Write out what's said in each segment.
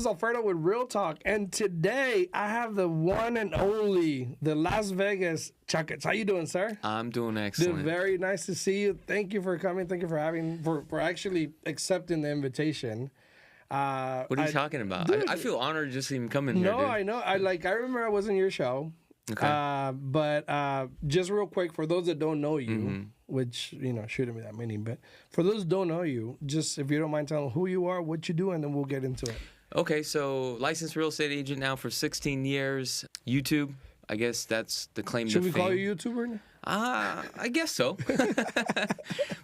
Alfredo with Real Talk, and today I have the one and only, the Las Vegas Chakits. How you doing, sir? I'm doing excellent. Dude, very nice to see you. Thank you for coming. Thank you for actually accepting the invitation. What are you talking about? Dude, I feel honored just even coming here, no, dude. I know. I remember I was in your show. Okay. But just real quick, for those that don't know you, which, shouldn't be that many, but for those that don't know you, just if you don't mind telling who you are, what you do, and then we'll get into it. Okay, so licensed real estate agent now for 16 years. YouTube, I guess that's the claim to fame. Should we call you YouTuber? I guess so.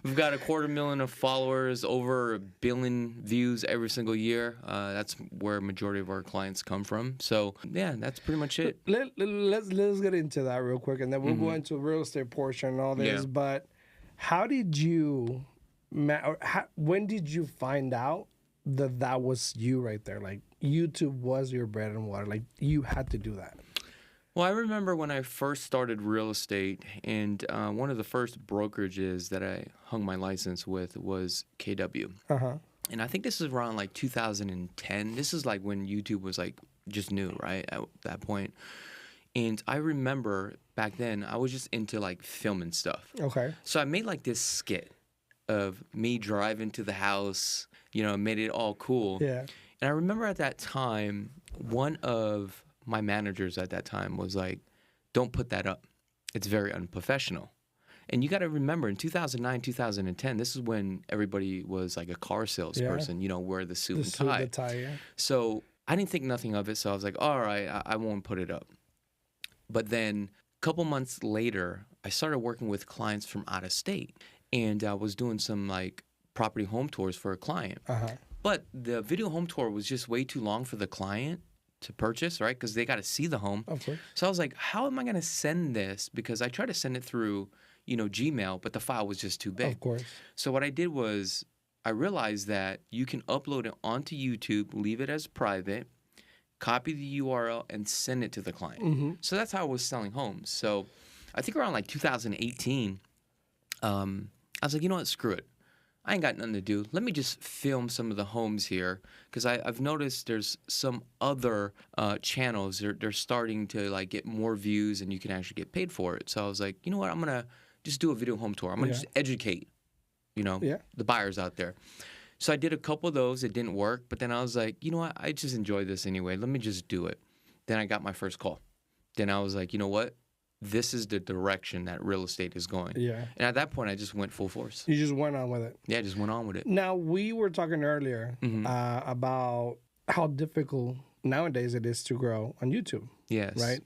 We've got 250,000 of followers, over 1 billion views every single year. That's where a majority of our clients come from. So, yeah, that's pretty much it. Let's get into that real quick, and then we'll go into the real estate portion and all this. Yeah. But how did you, when did you find out that was you right there? Like, YouTube was your bread and water. Like, you had to do that. Well, I remember when I first started real estate, and one of the first brokerages that I hung my license with was KW. Uh-huh. And I think this is around like 2010. This is like when YouTube was like just new, right, at that point. And I remember back then I was just into like filming stuff. Okay. So I made like this skit of me driving to the house, made it all cool. Yeah. And I remember at that time, one of my managers at that time was like, don't put that up. It's very unprofessional. And you got to remember, in 2009, 2010, this is when everybody was like a car salesperson, wear the suit and tie. The tie, yeah. So I didn't think nothing of it. So I was like, all right, I won't put it up. But then a couple months later, I started working with clients from out of state. And I was doing some like property home tours for a client. Uh-huh. But the video home tour was just way too long for the client to purchase, right? Because they got to see the home. Of course. So I was like, how am I going to send this? Because I tried to send it through, Gmail, but the file was just too big. Of course. So what I did was I realized that you can upload it onto YouTube, leave it as private, copy the URL, and send it to the client. Mm-hmm. So that's how I was selling homes. So I think around like 2018, I was like, you know what? Screw it. I ain't got nothing to do. Let me just film some of the homes here, because I've noticed there's some other channels. They're starting to like get more views, and you can actually get paid for it. So I was like, you know what? I'm gonna just do a video home tour. I'm gonna just educate, the buyers out there. So I did a couple of those. It didn't work, but then I was like, you know what? I just enjoy this anyway. Let me just do it. Then I got my first call. Then I was like, you know what? This is the direction that real estate is going. Yeah. And at that point, I just went full force. You just went on with it. Yeah, I just went on with it. Now, we were talking earlier about how difficult nowadays it is to grow on YouTube. Yes. Right?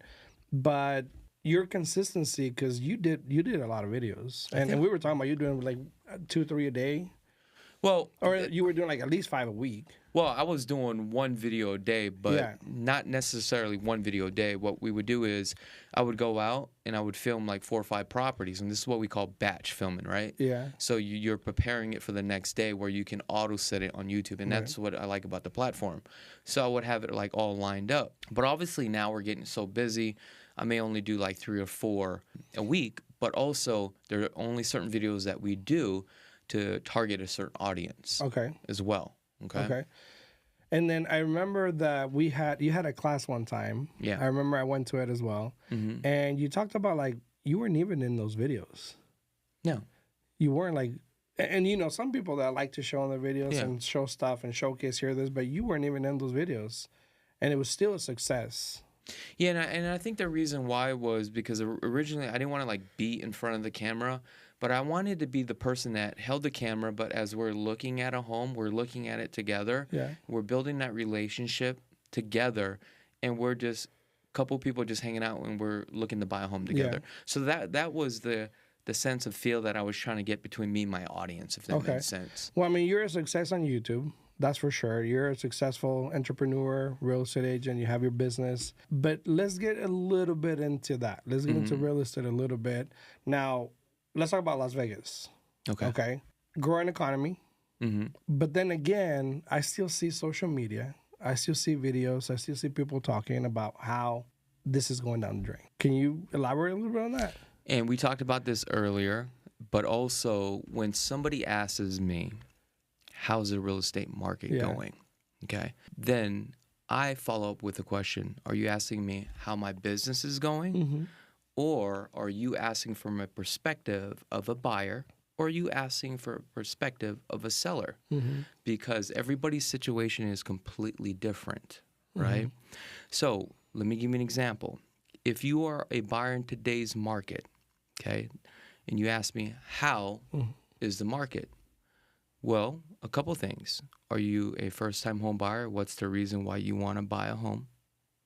But your consistency, because you did a lot of videos. And we were talking about you doing like 2-3 a day. Well, or you were doing like at least 5 a week. Well, I was doing 1 video a day, but not necessarily 1 video a day. What we would do is I would go out and I would film like 4 or 5 properties, and this is what we call batch filming, right? Yeah. So you're preparing it for the next day, where you can auto set it on YouTube, and that's what I like about the platform. So I would have it like all lined up. But obviously now we're getting so busy, I may only do like 3 or 4 a week, but also there are only certain videos that we do to target a certain audience as well. Okay. And then I remember that you had a class one time. Yeah. I remember I went to it as well. Mm-hmm. And you talked about like you weren't even in those videos. No. You weren't like, and some people that like to show in their videos and show stuff and showcase here this, but you weren't even in those videos, and it was still a success. Yeah, and I think the reason why was because originally I didn't want to like be in front of the camera. But I wanted to be the person that held the camera, but as we're looking at a home, we're looking at it together. Yeah. We're building that relationship together, and we're just a couple people just hanging out and we're looking to buy a home together. Yeah. So that was the sense of feel that I was trying to get between me and my audience, if that makes sense. Well, I mean, you're a success on YouTube. That's for sure. You're a successful entrepreneur, real estate agent. You have your business. But let's get a little bit into that. Let's get into real estate a little bit. Now, let's talk about Las Vegas. Okay. Growing economy. Mm-hmm. But then again, I still see social media. I still see videos. I still see people talking about how this is going down the drain. Can you elaborate a little bit on that? And we talked about this earlier, but also when somebody asks me, how's the real estate market going? Okay. Then I follow up with a question. Are you asking me how my business is going? Or are you asking from a perspective of a buyer? Or are you asking for a perspective of a seller? Because everybody's situation is completely different, right? So let me give you an example. If you are a buyer in today's market, okay, and you ask me, how is the market? Well, a couple things. Are you a first-time home buyer? What's the reason why you want to buy a home,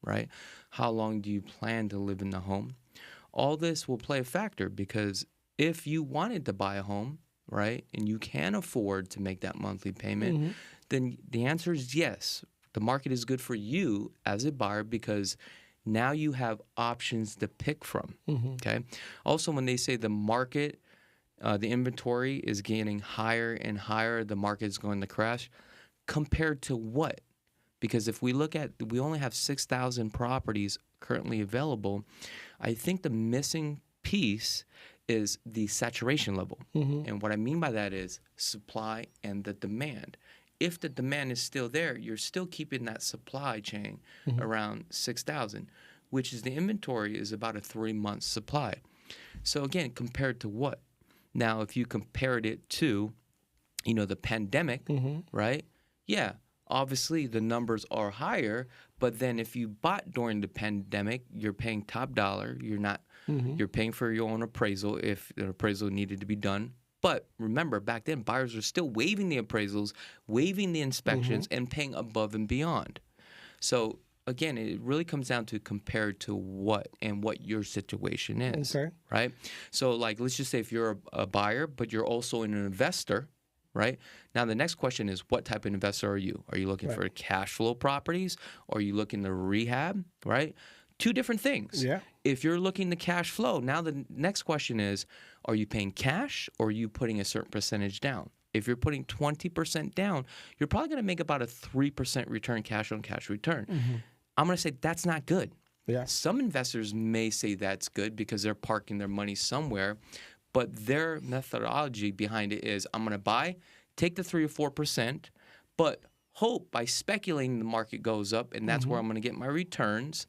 right? How long do you plan to live in the home? All this will play a factor, because if you wanted to buy a home, right, and you can afford to make that monthly payment, then the answer is yes. The market is good for you as a buyer because now you have options to pick from, okay? Also, when they say the market, the inventory is getting higher and higher, the market is going to crash, compared to what? Because if we look at, we only have 6,000 properties currently available. I think the missing piece is the saturation level. And what I mean by that is supply and the demand. If the demand is still there, you're still keeping that supply chain around 6,000, which is the inventory is about a 3-month supply. So again, compared to what? Now, if you compared it to, you know, the pandemic, right? Yeah, obviously the numbers are higher, but then if you bought during the pandemic, you're paying top dollar. You're not, you're paying for your own appraisal if the appraisal needed to be done. But remember, back then, buyers were still waiving the appraisals, waiving the inspections, and paying above and beyond. So again, it really comes down to compared to what and what your situation is, right? So like, let's just say if you're a buyer, but you're also an investor, right? Now, the next question is, what type of investor are you? Are you looking for cash flow properties? Or are you looking to rehab, right? Two different things. If you're looking to cash flow, now the next question is, are you paying cash or are you putting a certain percentage down? If you're putting 20% down, you're probably going to make about a 3% return, cash on cash return. I'm going to say that's not good. Some investors may say that's good because they're parking their money somewhere, but their methodology behind it is, I'm going to buy, take the 3 or 4%, but hope by speculating the market goes up, and that's where I'm going to get my returns.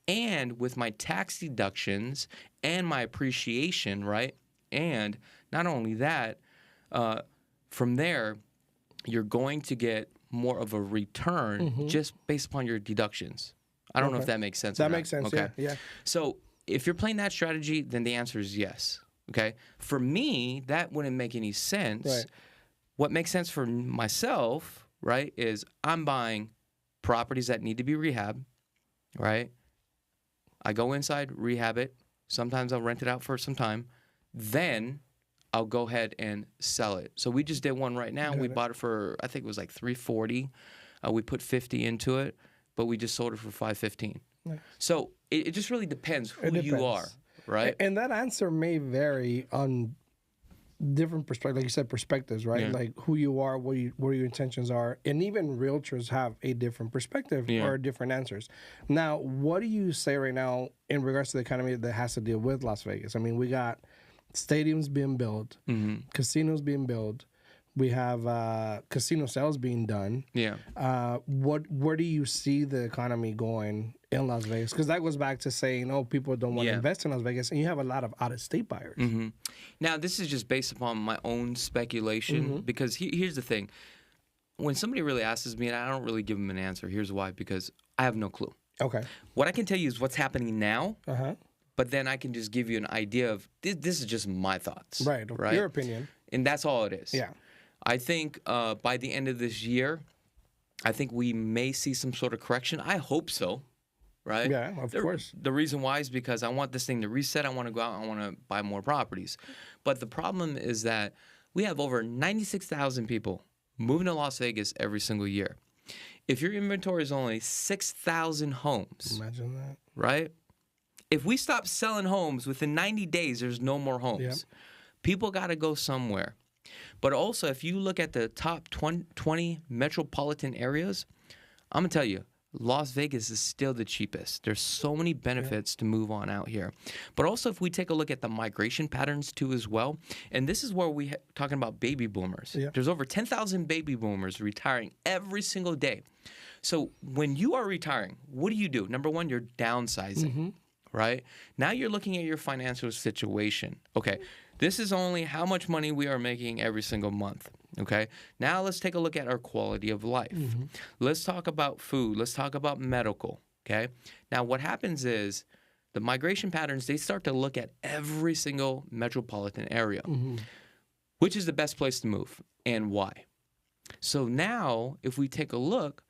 And with my tax deductions and my appreciation, right? And not only that, from there, you're going to get more of a return just based upon your deductions. I don't know if that makes sense. That makes sense. Yeah. So if you're playing that strategy, then the answer is yes. Okay. For me, that wouldn't make any sense. What makes sense for myself, right, is I'm buying properties that need to be rehabbed, right? I go inside, rehab it. Sometimes I'll rent it out for some time. Then I'll go ahead and sell it. So we just did one right now. We bought it for, I think it was like $340. We put $50 into it, but we just sold it for $515. So it just really depends who you are, right? And that answer may vary on different perspectives, like you said, perspectives, right? Like who you are, what your intentions are, and even realtors have a different perspective or different answers. Now, what do you say right now in regards to the economy that has to deal with Las Vegas? I mean, we got stadiums being built, casinos being built. We have casino sales being done. Where do you see the economy going in Las Vegas? Because that goes back to saying, oh, people don't want to invest in Las Vegas, and you have a lot of out-of-state buyers. Now, this is just based upon my own speculation, because here's the thing. When somebody really asks me, and I don't really give them an answer, here's why, because I have no clue. What I can tell you is what's happening now, but then I can just give you an idea of, this is just my thoughts. Right? Your opinion. And that's all it is. I think by the end of this year, I think we may see some sort of correction. I hope so, right? Yeah, of course. The reason why is because I want this thing to reset. I want to go out. I want to buy more properties. But the problem is that we have over 96,000 people moving to Las Vegas every single year. If your inventory is only 6,000 homes, imagine that, right? If we stop selling homes within 90 days, there's no more homes. People got to go somewhere. But also, if you look at the top 20 metropolitan areas, I'm going to tell you, Las Vegas is still the cheapest. There's so many benefits to move on out here. But also, if we take a look at the migration patterns too as well, and this is where we're talking about baby boomers. There's over 10,000 baby boomers retiring every single day. So when you are retiring, what do? Number one, you're downsizing, right? Now you're looking at your financial situation. Okay, this is only how much money we are making every single month. Okay, now let's take a look at our quality of life. Let's talk about food. Let's talk about medical. Okay, now what happens is the migration patterns, they start to look at every single metropolitan area. Which is the best place to move and why? So now, if we take a look,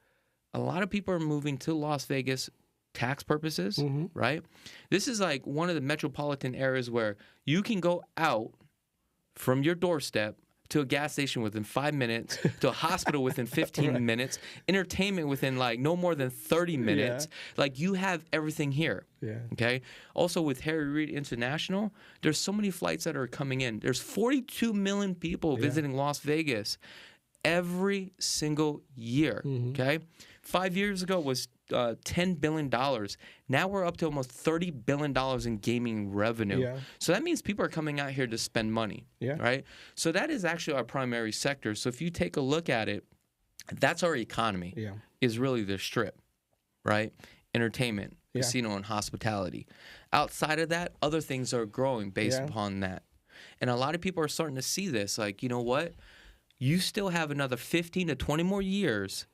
a lot of people are moving to Las Vegas tax purposes, right? This is like one of the metropolitan areas where you can go out from your doorstep to a gas station within 5 minutes, to a hospital within 15 minutes, entertainment within like no more than 30 minutes. Like you have everything here. Okay. Also with Harry Reid International, there's so many flights that are coming in. There's 42 million people visiting Las Vegas every single year. Okay. 5 years ago was $10 billion. Now we're up to almost $30 billion in gaming revenue. So that means people are coming out here to spend money, right? So that is actually our primary sector. So if you take a look at it, that's our economy, is really the Strip, right? Entertainment, casino, and hospitality. Outside of that, other things are growing based upon that. And a lot of people are starting to see this, like, you know what? You still have another 15 to 20 more years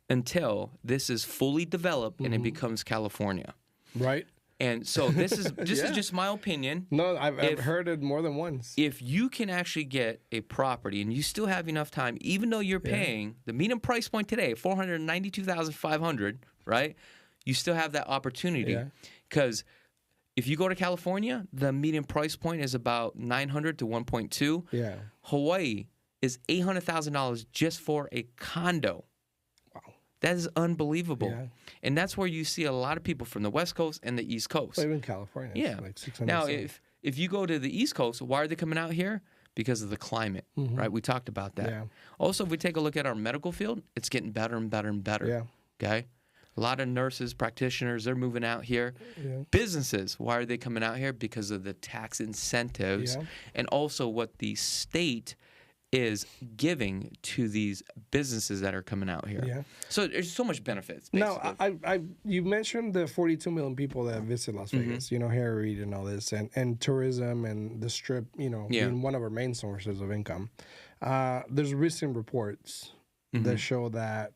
until this is fully developed and it becomes California. Right. And so this is is just my opinion. No, I've heard it more than once. If you can actually get a property and you still have enough time, even though you're paying the median price point today, $492,500, right? You still have that opportunity. Because if you go to California, the median price point is about $900 to 1.2. Hawaii is $800,000 just for a condo. That is unbelievable. And that's where you see a lot of people from the West Coast and the East Coast. Well, even California. Like 600. Now, if you go to the East Coast, why are they coming out here? Because of the climate, right? We talked about that. Also, if we take a look at our medical field, it's getting better and better and better. Okay? A lot of nurses, practitioners, they're moving out here. Businesses, why are they coming out here? Because of the tax incentives and also what the state is giving to these businesses that are coming out here. So there's so much benefits. Basically. Now, you mentioned the 42 million people that visit Las Vegas, you know, Harry Reid and all this, and tourism and the Strip, you know, being one of our main sources of income. There's recent reports that show that,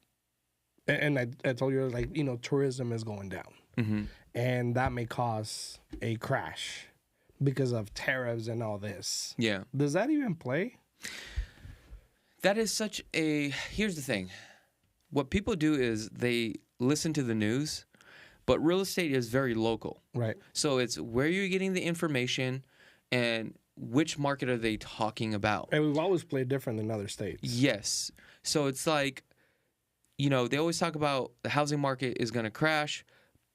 and I told you, like, you know, tourism is going down. And that may cause a crash because of tariffs and all this. Does that even play? That is such a... Here's the thing. What people do is they listen to the news, but real estate is very local. Right. So it's where you're getting the information and which market are they talking about. And we've always played different than other states. Yes. So it's like, you know, they always talk about the housing market is going to crash,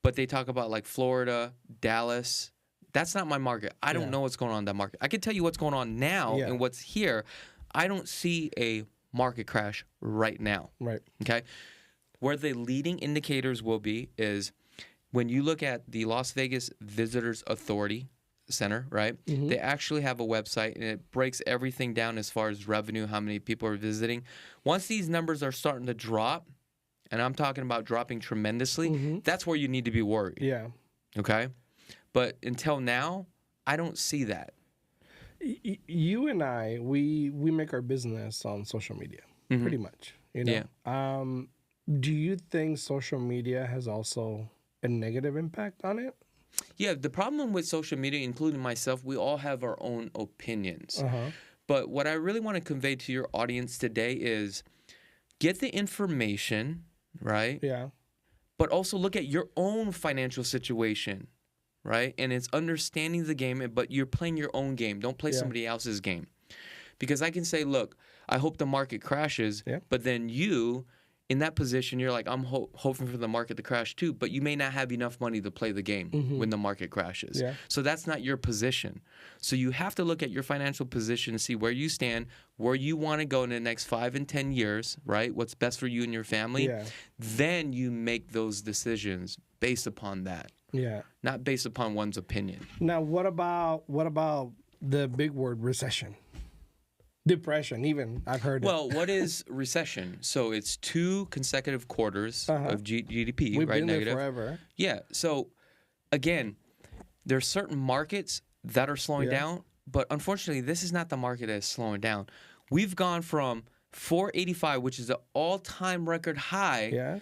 but they talk about like Florida, Dallas. That's not my market. I don't know what's going on in that market. I can tell you what's going on now and what's here. I don't see a market crash right now. Right. Okay. Where the leading indicators will be is when you look at the Las Vegas Visitors Authority Center, right? They actually have a website and it breaks everything down as far as revenue, how many people are visiting. Once these numbers are starting to drop, and I'm talking about dropping tremendously, that's where you need to be worried. Okay. But until now, I don't see that. You and I, we make our business on social media, pretty much. You know, do you think social media has also a negative impact on it? Yeah, the problem with social media, including myself, we all have our own opinions. But what I really want to convey to your audience today is get the information, right? But also look at your own financial situation. Right? And it's understanding the game, but you're playing your own game. Don't play somebody else's game. Because I can say, look, I hope the market crashes, but then you, in that position, you're like, I'm hoping for the market to crash too, but you may not have enough money to play the game when the market crashes. So that's not your position. So you have to look at your financial position and see where you stand, where you want to go in the next 5 and 10 years, right? What's best for you and your family. Then you make those decisions based upon that. Not based upon one's opinion. Now, what about the big word recession? Depression, even. I've heard Well, what is recession? So it's 2 consecutive quarters of GDP, We've right? been Negative. there forever. Yeah. So again, there's certain markets that are slowing down, but unfortunately, this is not the market that is slowing down. We've gone from 485, which is an all-time record high. Yeah.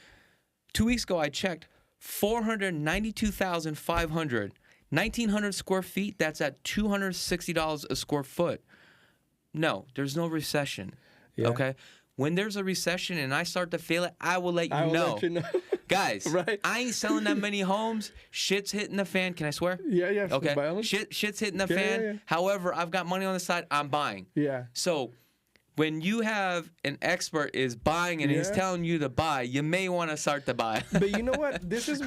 2 weeks ago, I checked 492,500, 1,900 square feet. That's at $260 a square foot. No, there's no recession. Yeah. Okay. When there's a recession and I start to feel it, I will let you I will know. let you know. Guys, Right. I ain't selling that many homes. Shit's hitting the fan. Can I swear? Yeah. Okay. By all means. Shit's hitting the fan. Yeah. However, I've got money on the side. I'm buying. Yeah. So when you have an expert is buying and he's telling you to buy, you may want to start to buy. But you know what? This is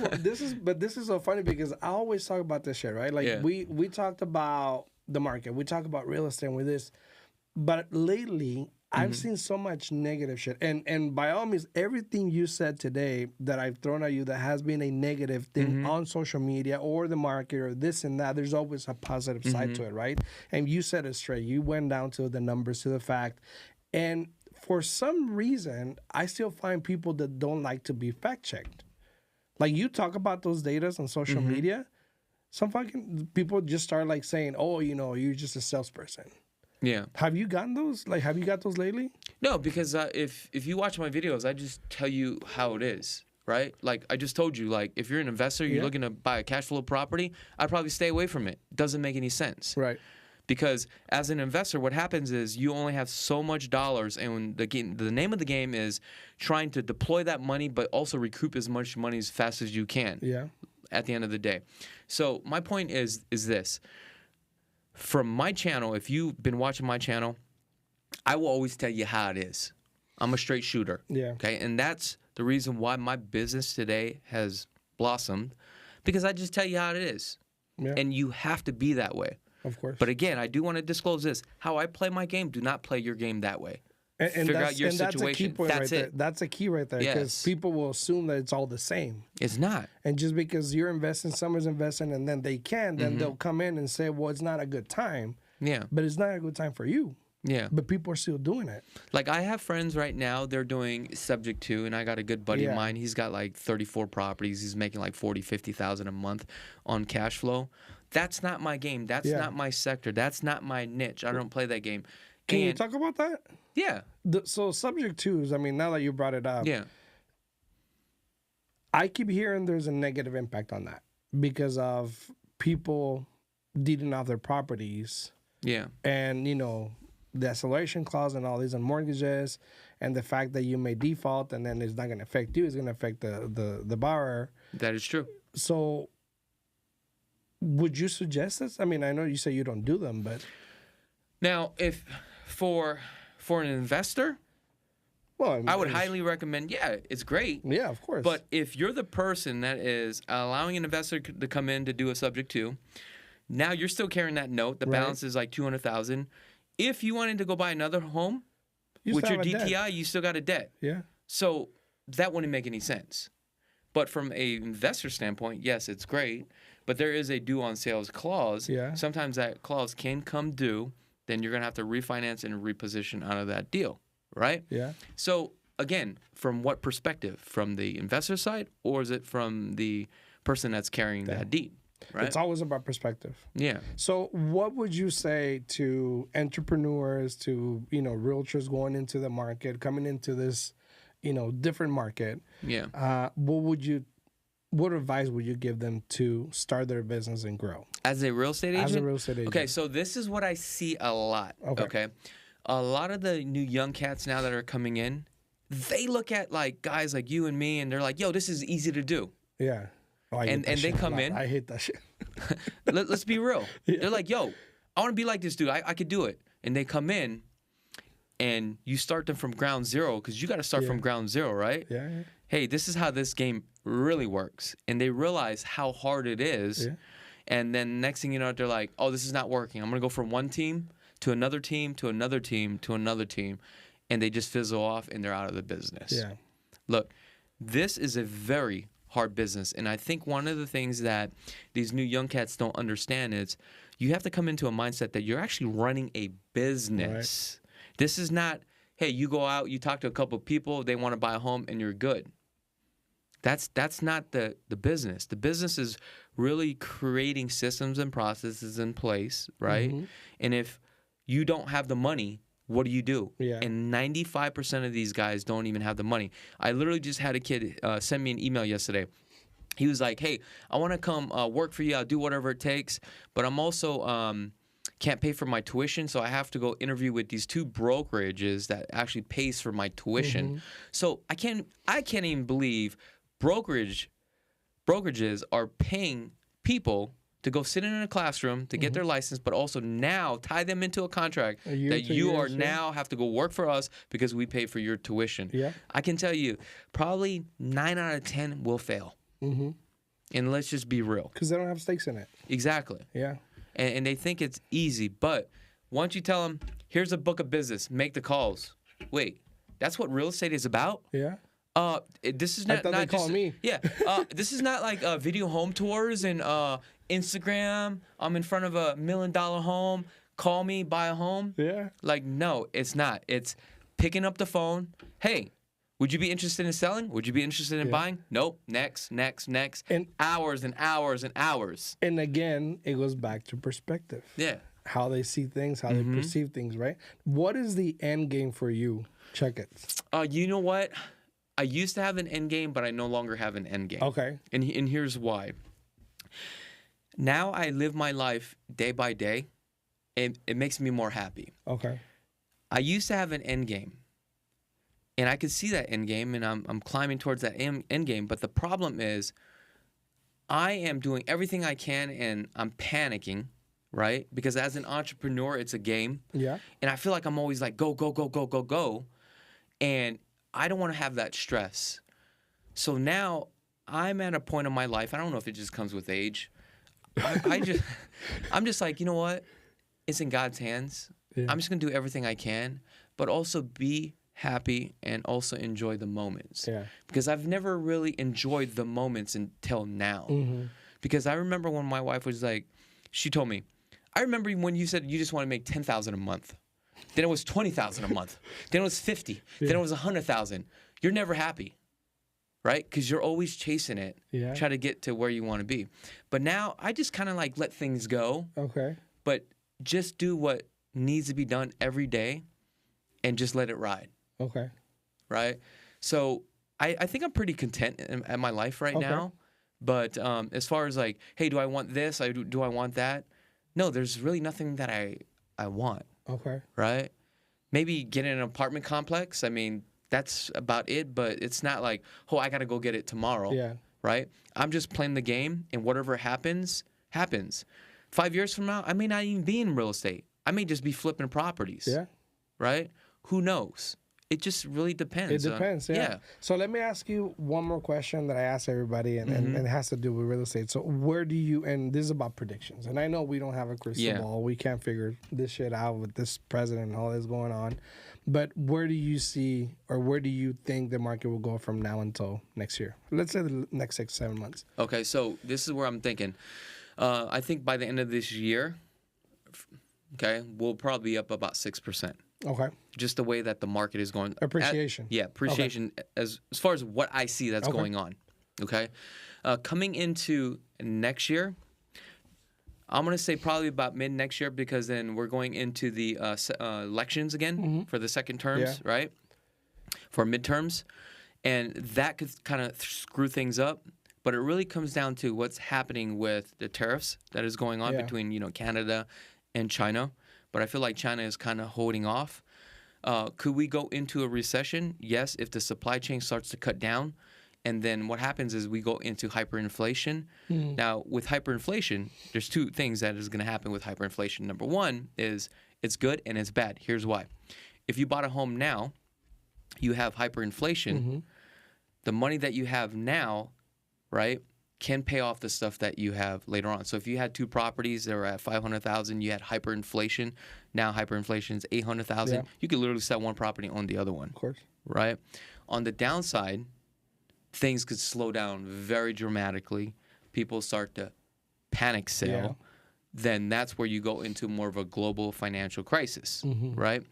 so funny because I always talk about this shit, right? Like we talked about the market, we talk about real estate with this, but lately I've seen so much negative shit. And by all means, everything you said today that I've thrown at you that has been a negative thing on social media or the market or this and that, there's always a positive side to it, right? And you said it straight. You went down to the numbers, to the fact. And for some reason, I still find people that don't like to be fact-checked. Like you talk about those data on social media, some fucking people just start like saying, oh, you know, you're just a salesperson. Yeah. Have you gotten those? Like, have you got those lately? No, because if you watch my videos, I just tell you how it is, right? Like I just told you, like if you're an investor, you're looking to buy a cash flow property, I'd probably stay away from it. Doesn't make any sense. Right. Because as an investor, what happens is you only have so much dollars, and the name of the game is trying to deploy that money, but also recoup as much money as fast as you can. Yeah. At the end of the day, so my point is this. From my channel, if you've been watching my channel, I will always tell you how it is. I'm a straight shooter. Yeah. Okay, and that's the reason why my business today has blossomed, because I just tell you how it is, and you have to be that way. Of course. But again, I do want to disclose this. How I play my game, do not play your game that way. And Figure out your that's a key situation. point That's right it. there. That's a key right there because Yes. people will assume that it's all the same. It's not. And just because you're investing, someone's investing, and then they can, then they'll come in and say, well, it's not a good time. Yeah. But it's not a good time for you. Yeah. But people are still doing it. Like I have friends right now, they're doing subject to, and I got a good buddy of mine. He's got like 34 properties. He's making like 40, 50,000 a month on cash flow. That's not my game. That's not my sector. That's not my niche. I don't play that game. Can you talk about that? Yeah. So subject twos, I mean, now that you brought it up, Yeah. I keep hearing there's a negative impact on that because of people deeding off their properties. Yeah. And, you know, the acceleration clause and all these on mortgages and the fact that you may default and then it's not going to affect you, it's going to affect the borrower. That is true. So would you suggest this? I mean, I know you say you don't do them, but... Now, if for an investor, well, I would highly recommend, it's great. Yeah, of course. But if you're the person that is allowing an investor to come in to do a subject to, now you're still carrying that note. The balance is like $200,000. If you wanted to go buy another home with your DTI, you still got a debt. Yeah. So that wouldn't make any sense. But from a investor standpoint, yes, it's great. But there is a due on sales clause. Yeah. Sometimes that clause can come due. Then you're going to have to refinance and reposition out of that deal, right? Yeah. So again, from what perspective? From the investor side, or is it from the person that's carrying that deed? Right? It's always about perspective. Yeah. So what would you say to entrepreneurs, to, you know, realtors going into the market, coming into this, you know, different market? Yeah. What advice would you give them to start their business and grow? As a real estate agent? As a real estate agent. Okay, so this is what I see a lot. Okay. A lot of the new young cats now that are coming in, they look at like guys like you and me and they're like, yo, this is easy to do. Yeah. Oh, and they come in. I hate that shit. Let's be real. They're like, yo, I want to be like this dude. I could do it. And they come in and you start them from ground zero because you got to start from ground zero, right? Yeah. Hey, this is how this game really works. And they realize how hard it is. Yeah. And then next thing you know, they're like, oh, this is not working. I'm going to go from one team to another team to another team to another team. And they just fizzle off and they're out of the business. Yeah. Look, this is a very hard business. And I think one of the things that these new young cats don't understand is you have to come into a mindset that you're actually running a business. Right. This is not, hey, you go out, you talk to a couple of people, they want to buy a home, and you're good. That's not the business. The business is really creating systems and processes in place, right? And if you don't have the money, what do? Yeah. And 95% of these guys don't even have the money. I literally just had a kid send me an email yesterday. He was like, hey, I want to come work for you. I'll do whatever it takes, but I'm also can't pay for my tuition, so I have to go interview with these 2 brokerages that actually pays for my tuition. So I can't even believe brokerages are paying people to go sit in a classroom to get their license, but also now tie them into a contract that you are now have to go work for us because we pay for your tuition. Yeah. I can tell you, probably 9 out of 10 will fail. And let's just be real. Because they don't have stakes in it. Exactly. Yeah. And they think it's easy, but once you tell them, here's a book of business, make the calls. Wait, that's what real estate is about? Yeah. This is not. I thought they called me. Yeah. This is not like video home tours and Instagram. I'm in front of $1 million home. Call me, buy a home. Yeah. Like, no, it's not. It's picking up the phone. Hey, would you be interested in selling? Would you be interested in buying? Nope. Next. And hours and hours and hours. And again, it goes back to perspective. Yeah. How they see things, how they perceive things, right? What is the end game for you, Chakits? You know what? I used to have an end game, but I no longer have an end game. Okay. And here's why. Now I live my life day by day, and it makes me more happy. Okay. I used to have an end game, and I could see that end game, and I'm climbing towards that end game. But the problem is, I am doing everything I can, and I'm panicking, right? Because as an entrepreneur, it's a game. Yeah. And I feel like I'm always like, go, go, go, go, go, go. And I don't want to have that stress. So now I'm at a point in my life, I don't know if it just comes with age. I'm just like, you know what? It's in God's hands. Yeah. I'm just going to do everything I can, but also be happy and also enjoy the moments. Yeah. Because I've never really enjoyed the moments until now. Because I remember when my wife was like, she told me, I remember when you said you just want to make $10,000 a month. Then it was $20,000 a month. Then it was $50,000. Then it was $100,000. You're never happy, right? Because you're always chasing it, try to get to where you want to be. But now I just kind of like let things go. Okay. But just do what needs to be done every day, and just let it ride. Okay. Right. So I think I'm pretty content in my life right now. But as far as like, hey, do I want this? Do I want that? No, there's really nothing that I want. Okay. Right? Maybe get in an apartment complex. I mean, that's about it, but it's not like, oh, I got to go get it tomorrow. Yeah. Right? I'm just playing the game, and whatever happens, happens. 5 years from now, I may not even be in real estate. I may just be flipping properties. Yeah. Right? Who knows? It just really depends. It depends, yeah. So let me ask you one more question that I ask everybody, and it has to do with real estate. So where do you, and this is about predictions, and I know we don't have a crystal ball. We can't figure this shit out with this president and all this going on, but where do you see, or where do you think the market will go from now until next year? Let's say the next 6-7 months. Okay, so this is where I'm thinking. I think by the end of this year, okay, we'll probably be up about 6%. Okay. Just the way that the market is going. Appreciation. Appreciation as far as what I see that's going on. Okay. Coming into next year, I'm going to say probably about mid next year, because then we're going into the elections again for the second terms, right? For midterms. And that could kind of screw things up. But it really comes down to what's happening with the tariffs that is going on between, Canada and China. But I feel like China is kind of holding off. Could we go into a recession? Yes, if the supply chain starts to cut down. And then what happens is we go into hyperinflation. Now, with hyperinflation, there's two things that is going to happen with hyperinflation. Number one is it's good and it's bad. Here's why. If you bought a home now, you have hyperinflation. The money that you have now, right, can pay off the stuff that you have later on. So if you had 2 properties that were at $500,000, you had hyperinflation. Now hyperinflation is $800,000. You could literally sell one property and own the other one. Of course. Right? On the downside, things could slow down very dramatically. People start to panic sell. Then that's where you go into more of a global financial crisis. Right?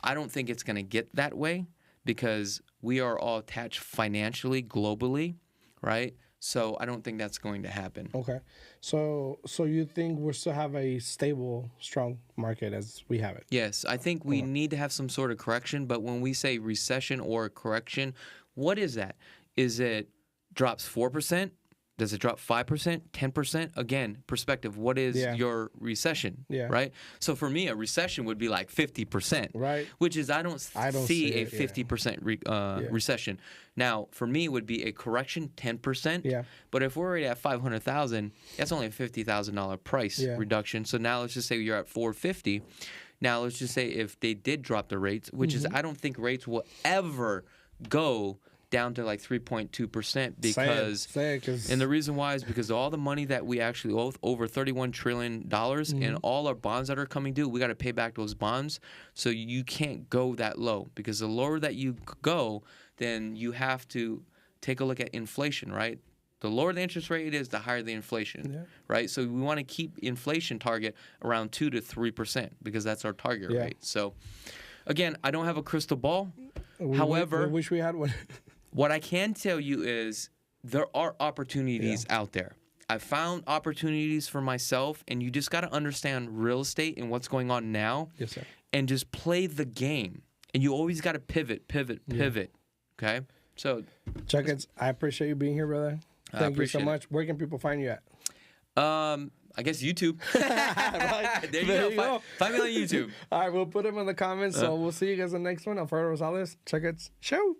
I don't think it's going to get that way because we are all attached financially, globally, right? So I don't think that's going to happen. Okay. So you think we still have a stable, strong market as we have it? Yes, I think we need to have some sort of correction. But when we say recession or correction, what is that? Is it drops 4%? Does it drop 5%, 10%? Again, perspective. What is your recession? Yeah. Right? So for me, a recession would be like 50%. Right. Which is I don't see a 50% recession. Now, for me, it would be a correction, 10%. Yeah. But if we're already at 500,000, that's only a $50,000 price reduction. So now let's just say you're at 450. Now let's just say if they did drop the rates, which is I don't think rates will ever go down to like 3.2% because and the reason why is because all the money that we actually owe, over $31 trillion, and all our bonds that are coming due, we got to pay back those bonds. So you can't go that low because the lower that you go, then you have to take a look at inflation, right? The lower the interest rate is, the higher the inflation, right? So we want to keep inflation target around 2 to 3% because that's our target rate. So again, I don't have a crystal ball. However, I wish we had one. What I can tell you is there are opportunities out there. I found opportunities for myself, and you just got to understand real estate and what's going on now. Yes, sir. And just play the game. And you always got to pivot. Okay? So, Chakits, I appreciate you being here, brother. Thank you so much. Where can people find you at? I guess YouTube. There you go. Find me on YouTube. All right, we'll put them in the comments. So we'll see you guys in the next one. Alfredo Rosales, Chakits Show.